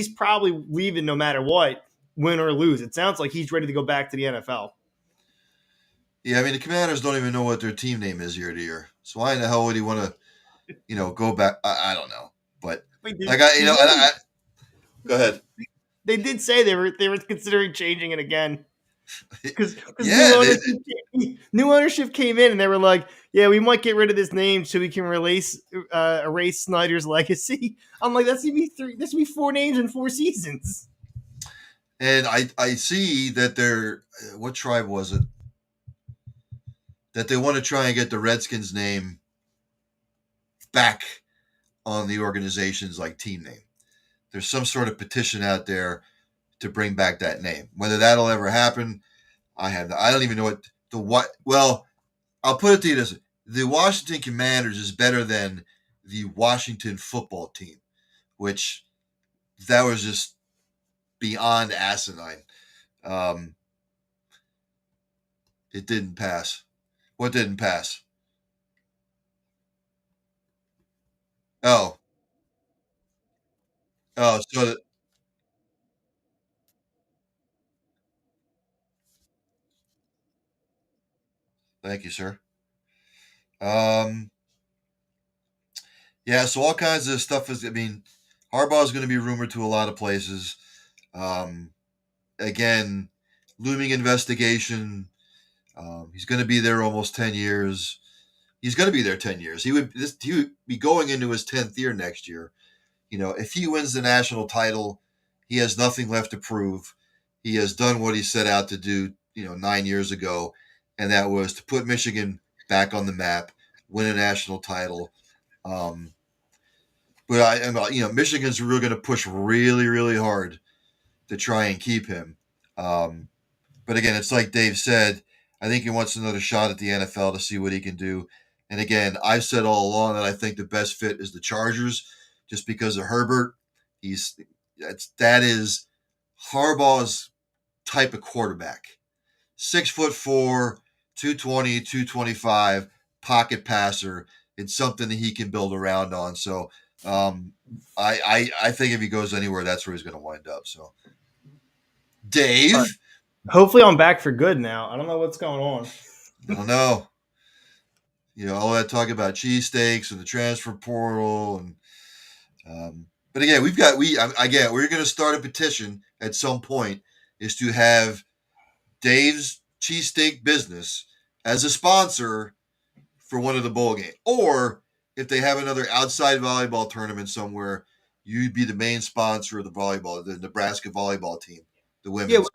probably leaving no matter what, win or lose. It sounds like he's ready to go back to the NFL. Yeah, I mean, the Commanders don't even know what their team name is year to year. So why in the hell would he want to, go back? I don't know. But go ahead. They did say they were considering changing it again, because new ownership came in and they were like, "Yeah, we might get rid of this name so we can erase Snyder's legacy." I'm like, that's gonna be 4 names in 4 seasons. And I see that what tribe was it? That they want to try and get the Redskins name back on the organization's team name. There's some sort of petition out there to bring back that name. Whether that'll ever happen, I don't even know what. Well, I'll put it to you this way: the Washington Commanders is better than the Washington football team, which that was just beyond asinine. It didn't pass. What didn't pass? Oh, so thank you, sir. Yeah, Yeah, so all kinds of stuff is. I mean, Harbaugh is going to be rumored to a lot of places. Again, looming investigation. He's going to be there almost 10 years. He's going to be there 10 years. He would be going into his 10th year next year. If he wins the national title, he has nothing left to prove. He has done what he set out to do, 9 years ago, and that was to put Michigan back on the map, win a national title. Michigan's really going to push really, really hard to try and keep him. But again, it's like Dave said, I think he wants another shot at the NFL to see what he can do. And again, I've said all along that I think the best fit is the Chargers, just because of Herbert. That is Harbaugh's type of quarterback. 6'4", 220, 225, pocket passer. It's something that he can build around on. So I think if he goes anywhere, that's where he's going to wind up. So, Dave. Right. Hopefully I'm back for good now. I don't know what's going on. I don't know. All that talk about cheesesteaks and the transfer portal, and but again, we're going to start a petition at some point is to have Dave's Cheesesteak Business as a sponsor for one of the bowl games, or if they have another outside volleyball tournament somewhere, you'd be the main sponsor of the Nebraska volleyball team. The women's.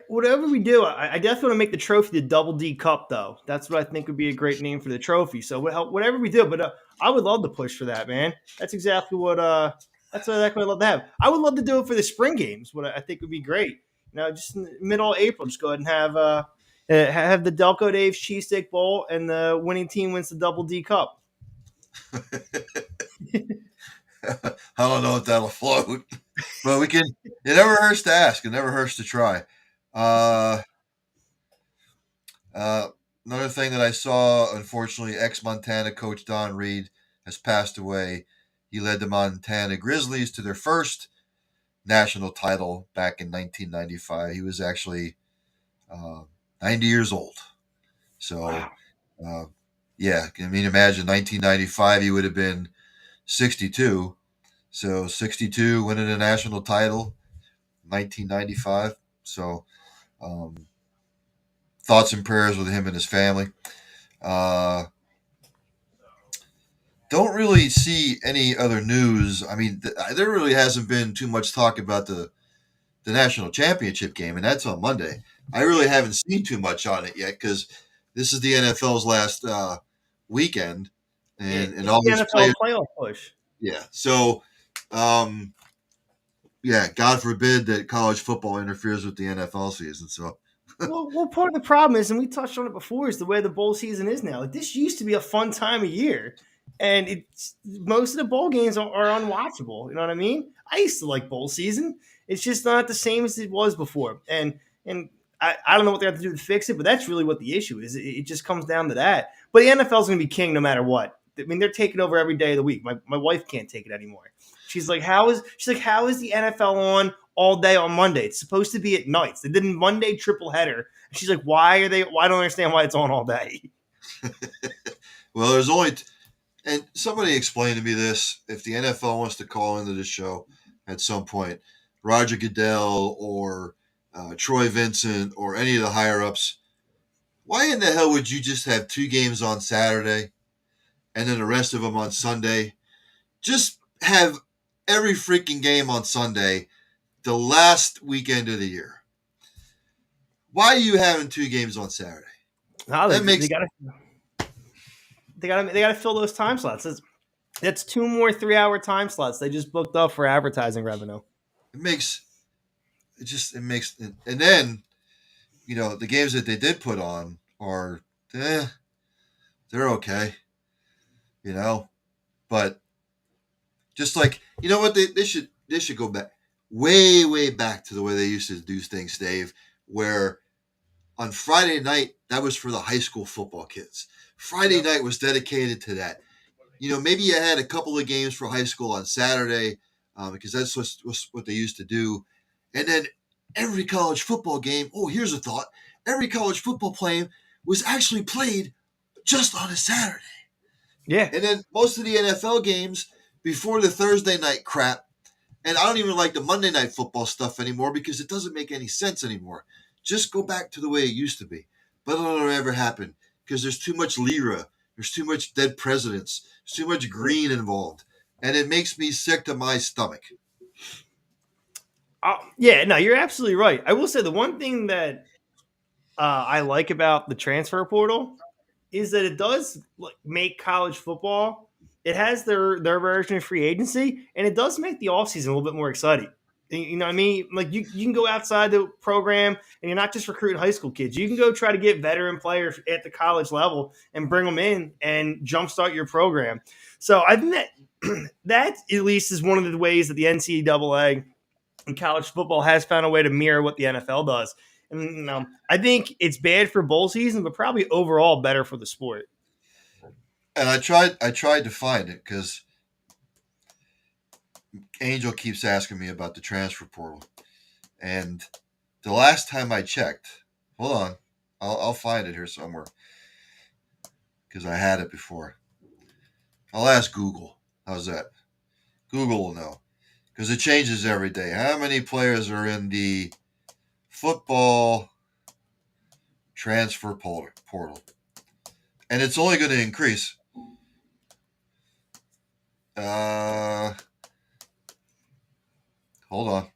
Whatever we do, I definitely want to make the trophy the Double D Cup, though. That's what I think would be a great name for the trophy. So whatever we do, but I would love to push for that, man. That's exactly what I'd love to have. I would love to do it for the spring games. What I think would be great, just in the middle of April, just go ahead and have the Delco Dave's Cheesesteak Bowl, and the winning team wins the Double D Cup. I don't know if that'll float, but we can. It never hurts to ask. It never hurts to try. Another thing that I saw, unfortunately, ex-Montana coach Don Reed has passed away. He led the Montana Grizzlies to their first national title back in 1995. He was actually 90 years old. So, wow. Imagine 1995, he would have been 62. So 62 winning a national title, 1995. So thoughts and prayers with him and his family. Don't really see any other news. I mean, there really hasn't been too much talk about the national championship game, and that's on Monday. I really haven't seen too much on it yet because this is the NFL's last weekend, and all these NFL playoff push. Yeah. So, God forbid that college football interferes with the NFL season. So, well, part of the problem is, and we touched on it before, is the way the bowl season is now. Like, this used to be a fun time of year, and most of the bowl games are unwatchable. You know what I mean? I used to like bowl season. It's just not the same as it was before. And I don't know what they have to do to fix it, but that's really what the issue is. It just comes down to that. But the NFL is going to be king no matter what. I mean, they're taking over every day of the week. My wife can't take it anymore. She's like, how is the NFL on all day on Monday? It's supposed to be at nights. They did a Monday triple header. She's like, why don't I understand why it's on all day? Well, there's only and somebody explained to me this. If the NFL wants to call into the show at some point, Roger Goodell or Troy Vincent or any of the higher ups, why in the hell would you just have 2 games on Saturday and then the rest of them on Sunday? Just have every freaking game on Sunday, the last weekend of the year. Why are you having 2 games on Saturday? They gotta fill those time slots. That's 2 more 3-hour time slots they just booked up for advertising revenue. And then, the games that they did put on are, they're okay, but just like, what they should go back, way back to the way they used to do things, Dave, where on Friday night, that was for the high school football kids. Friday night was dedicated to that. Maybe you had a couple of games for high school on Saturday because that's what they used to do. And then every college football game, here's a thought, every college football game was actually played just on a Saturday. Yeah. And then most of the NFL games before the Thursday night crap, and I don't even like the Monday night football stuff anymore because it doesn't make any sense anymore. Just go back to the way it used to be. But it'll ever happen because there's too much lira, there's too much dead presidents, there's too much green involved, and it makes me sick to my stomach. Yeah, no, you're absolutely right. I will say the one thing that I like about the transfer portal is that it does make college football. It has their version of free agency, and it does make the offseason a little bit more exciting. You know what I mean? Like you can go outside the program, and you're not just recruiting high school kids. You can go try to get veteran players at the college level and bring them in and jumpstart your program. So I think that that at least is one of the ways that the NCAA and college football has found a way to mirror what the NFL does. And I think it's bad for bowl season, but probably overall better for the sport. And I tried to find it because Angel keeps asking me about the transfer portal. And the last time I checked, hold on, I'll find it here somewhere because I had it before. I'll ask Google. How's that? Google will know because it changes every day. How many players are in the football transfer portal? And it's only going to increase. Hold on.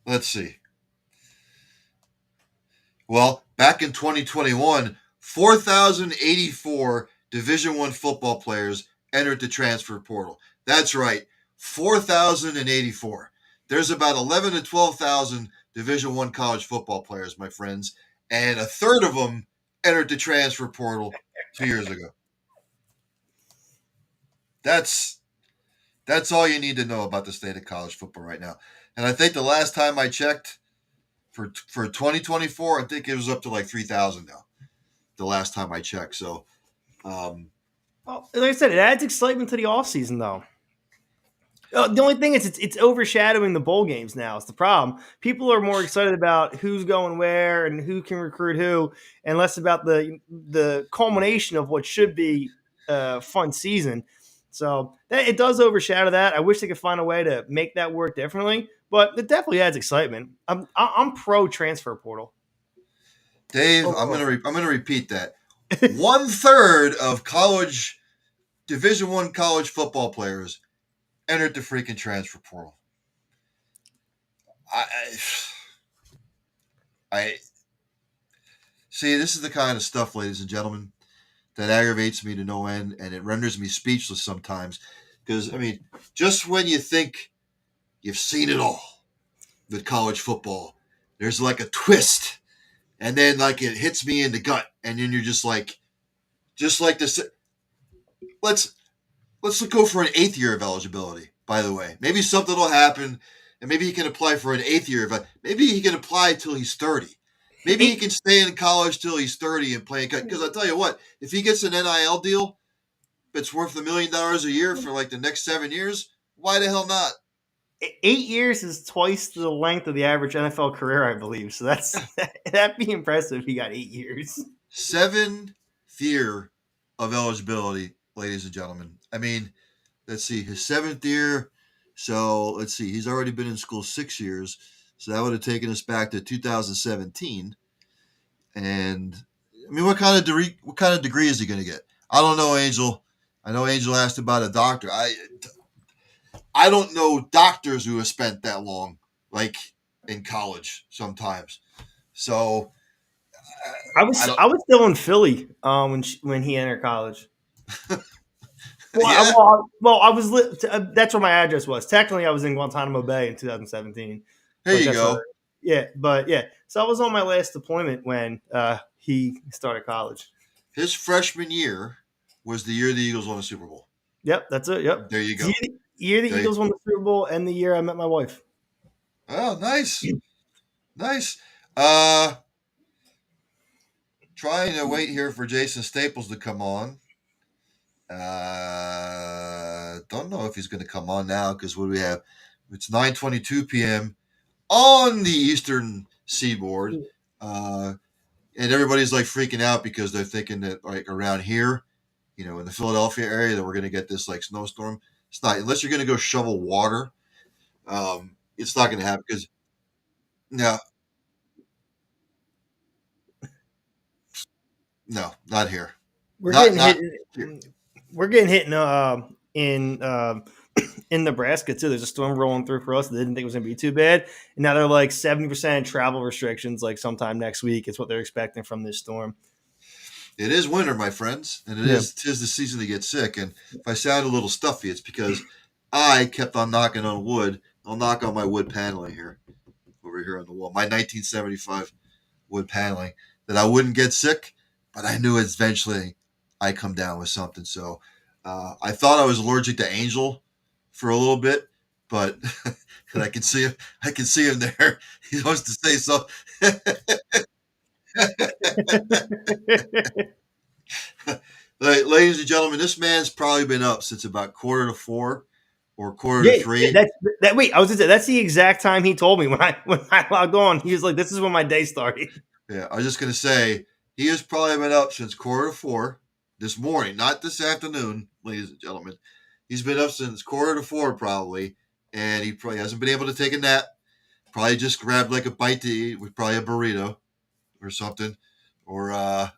Let's see. Well, back in 2021, 4,084 Division I football players entered the transfer portal. That's right, 4,084. There's about 11 to 12,000 Division I college football players, my friends, and a third of them entered the transfer portal 2 years ago. That's all you need to know about the state of college football right now. And I think the last time I checked, for 2024, I think it was up to like 3,000 now. The last time I checked, so well, like I said, it adds excitement to the offseason, though. The only thing is, it's overshadowing the bowl games now. It's the problem. People are more excited about who's going where and who can recruit who, and less about the culmination of what should be a fun season. So it does overshadow that. I wish they could find a way to make that work differently, but it definitely adds excitement. I'm pro transfer portal. Dave, I'm gonna repeat that. 1/3 of college Division I college football players entered the freaking transfer portal. I see. This is the kind of stuff, ladies and gentlemen, that aggravates me to no end, and it renders me speechless sometimes. Because I mean, just when you think you've seen it all with college football, there's like a twist, and then like it hits me in the gut, and then you're just like this. Let's go for an 8th year of eligibility. By the way, maybe something will happen, and maybe he can apply for an 8th year. But maybe he can apply till he's 30. Maybe he can stay in college till he's 30 and play. Because I'll tell you what, if he gets an NIL deal that's worth $1 million a year for like the next 7 years, why the hell not? 8 years is twice the length of the average NFL career, I believe. So that'd be impressive if he got 8 years. 7th year of eligibility, ladies and gentlemen. I mean, let's see, his 7th year. So let's see, he's already been in school 6 years. So that would have taken us back to 2017. And I mean, what kind of degree is he going to get? I don't know, Angel. I know Angel asked about a doctor. I don't know doctors who have spent that long, like in college sometimes. So I was still in Philly when he entered college. Yeah. I was. That's where my address was. Technically, I was in Guantanamo Bay in 2017. There you go. So I was on my last deployment when he started college. His freshman year was the year the Eagles won the Super Bowl. Yep, that's it. Yep. There you go. Year the Eagles won the Super Bowl, and the year I met my wife. Oh, nice. Nice. Trying to wait here for Jason Staples to come on. Don't know if he's going to come on now because what do we have? It's 9:22 p.m. on the Eastern Seaboard. and everybody's like freaking out because they're thinking that like around here, in the Philadelphia area, that we're going to get this like snowstorm. It's not, unless you're going to go shovel water. It's not going to happen because no, no, not here. We're Not getting not hit. here. We're getting hit in Nebraska too. There's a storm rolling through for us. They didn't think it was going to be too bad, and now they're like 70% travel restrictions. Like sometime next week, it's what they're expecting from this storm. It is winter, my friends, and tis the season to get sick. And if I sound a little stuffy, it's because I kept on knocking on wood. I'll knock on my wood paneling here, over here on the wall. My 1975 wood paneling, that I wouldn't get sick, but I knew eventually I'd come down with something. So I thought I was allergic to Angel for a little bit, but and I can see him. I can see him there. He wants to say so. Ladies and gentlemen, this man's probably been up since about 3:45 or 3:45. That. Wait, I was gonna say that's the exact time he told me when I logged on. He was like, "This is when my day started." Yeah, I was just gonna say he has probably been up since 3:45 this morning, not this afternoon, ladies and gentlemen. He's been up since 3:45 probably, and he probably hasn't been able to take a nap. Probably just grabbed like a bite to eat with probably a burrito or something, or I'm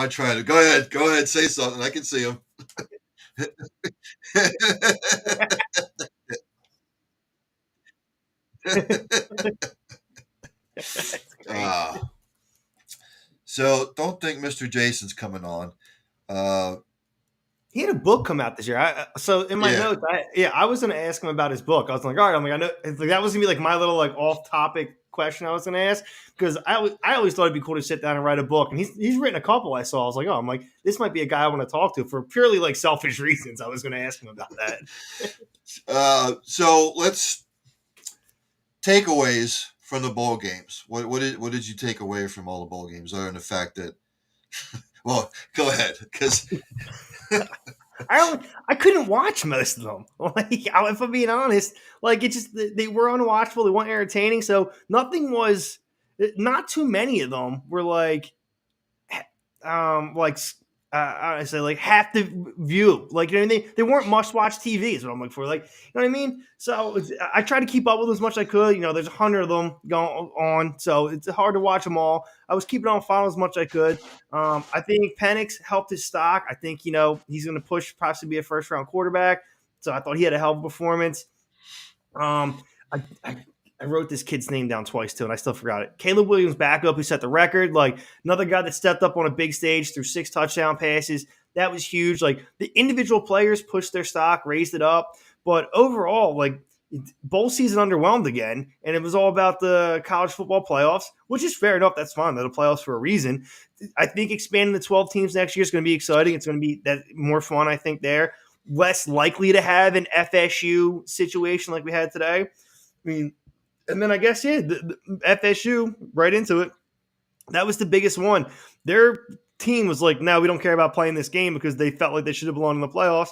trying to go ahead, say something. I can see him. So don't think Mr. Jason's coming on. He had a book come out this year. So in my notes, I was going to ask him about his book. I was like, all right, I know that was going to be like my little like off-topic question I was going to ask, because I always thought it'd be cool to sit down and write a book. And he's written a couple I saw. I was like, I'm like, this might be a guy I want to talk to for purely like selfish reasons. I was going to ask him about that. So let's takeaways from the bowl games. What did you take away from all the bowl games, other than the fact that? Well, go ahead, because. I couldn't watch most of them. Like, if I'm being honest, like it just they were unwatchable. They weren't entertaining. So nothing was. Not too many of them were like I say like half the view. Like, you know what I mean? They weren't must watch TV is what I'm looking for. Like, you know what I mean? So I try to keep up with them as much as I could. You know, there's 100 of them going on, so it's hard to watch them all. I was keeping on file as much as I could. I think Penix helped his stock. I think, you know, he's going to push possibly be a first round quarterback. So I thought he had a hell of a performance. I wrote this kid's name down twice too, and I still forgot it. Caleb Williams, backup, who set the record. Like another guy that stepped up on a big stage through 6 touchdown passes. That was huge. Like the individual players pushed their stock, raised it up. But overall, like bowl season underwhelmed again, and it was all about the college football playoffs, which is fair enough. That's fine. They're the playoffs for a reason. I think expanding the 12 teams next year is going to be exciting. It's going to be that more fun, I think, there. Less likely to have an FSU situation like we had today. I mean, and then I guess, the FSU, right into it, that was the biggest one. Their team was like, no, we don't care about playing this game because they felt like they should have belonged in the playoffs.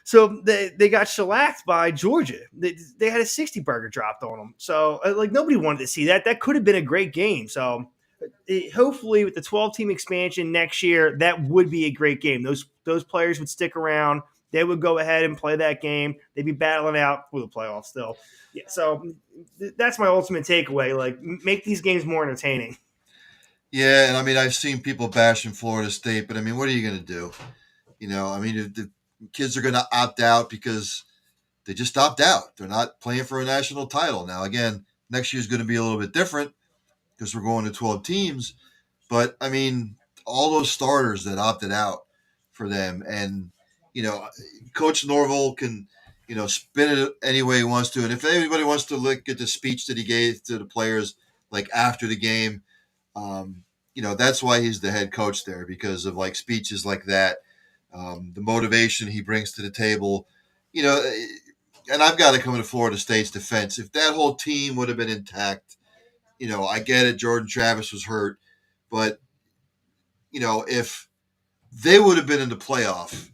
So they got shellacked by Georgia. They had a 60 burger dropped on them. So, like, nobody wanted to see that. That could have been a great game. So, hopefully with the 12-team expansion next year, that would be a great game. Those players would stick around. They would go ahead and play that game. They'd be battling out for the playoffs still. Yeah, so that's my ultimate takeaway. Like, make these games more entertaining. Yeah, and I mean, I've seen people bashing Florida State, but I mean, what are you going to do? You know, I mean, the kids are going to opt out because they just opt out. They're not playing for a national title. Now, again, next year is going to be a little bit different because we're going to 12 teams. But, I mean, all those starters that opted out for them, and, you know, Coach Norville can – you know, spin it any way he wants to. And if anybody wants to look at the speech that he gave to the players, like after the game, you know, that's why he's the head coach there, because of like speeches like that, the motivation he brings to the table, you know. And I've got to come to Florida State's defense. If that whole team would have been intact, you know, I get it. Jordan Travis was hurt, but, you know, if they would have been in the playoff,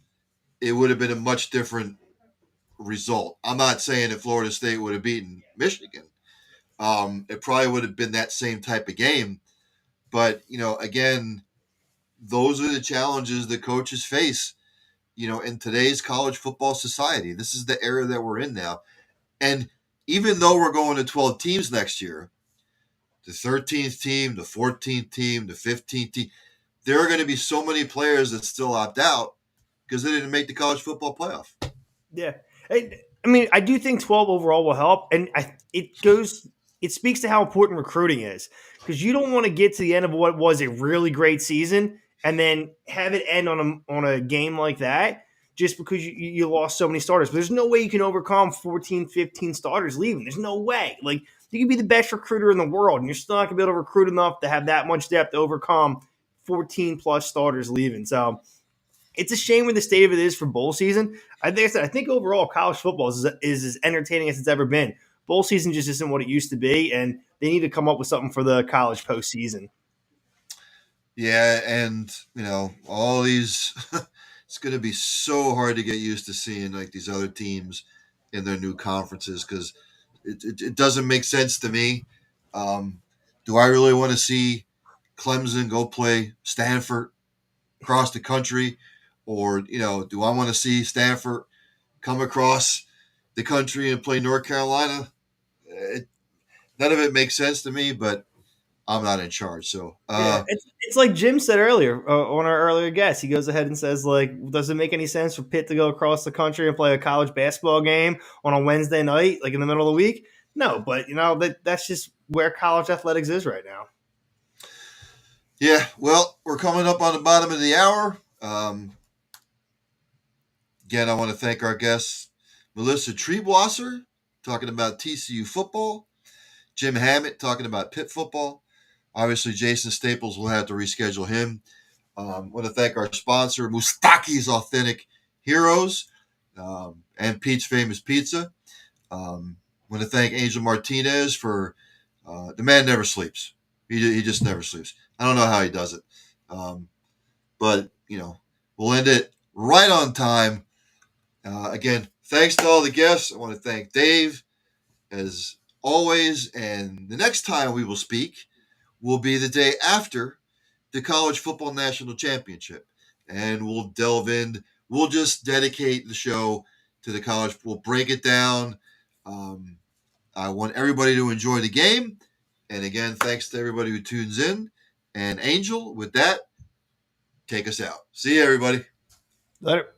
it would have been a much different result. I'm not saying that Florida State would have beaten Michigan, it probably would have been that same type of game. But, again, those are the challenges that coaches face, in today's college football society. This is the era that we're in now. And even though we're going to 12 teams next year, the 13th team, the 14th team, the 15th team, there are going to be so many players that still opt out because they didn't make the college football playoff. Yeah. I mean, I do think 12 overall will help. And it speaks to how important recruiting is, because you don't want to get to the end of what was a really great season and then have it end on a game like that just because you lost so many starters. But there's no way you can overcome 14, 15 starters leaving. There's no way. Like, you could be the best recruiter in the world, and you're still not going to be able to recruit enough to have that much depth to overcome 14 plus starters leaving. So it's a shame where the state of it is for bowl season. I think overall college football is as entertaining as it's ever been. Bowl season just isn't what it used to be, and they need to come up with something for the college postseason. Yeah, and all these, it's going to be so hard to get used to seeing like these other teams in their new conferences because it doesn't make sense to me. Do I really want to see Clemson go play Stanford across the country, or do I want to see Stanford come across the country and play North Carolina? None of it makes sense to me, but I'm not in charge. So it's like Jim said earlier on our earlier guest. He goes ahead and says, like, does it make any sense for Pitt to go across the country and play a college basketball game on a Wednesday night, like in the middle of the week? No, but that's just where college athletics is right now. Yeah, well, we're coming up on the bottom of the hour. Again, I want to thank our guests, Melissa Treebwasser, talking about TCU football, Jim Hammett, talking about Pitt football. Obviously, Jason Staples will have to reschedule him. I want to thank our sponsor, Mustaki's Authentic Heroes, and Pete's Famous Pizza. I want to thank Angel Martinez for the man never sleeps. He just never sleeps. I don't know how he does it. But, we'll end it right on time. Again, thanks to all the guests. I want to thank Dave, as always. And the next time we will speak will be the day after the College Football National Championship. And we'll delve in. We'll just dedicate the show to the college. We'll break it down. I want everybody to enjoy the game. And again, thanks to everybody who tunes in. And Angel, with that, take us out. See you, everybody. Later.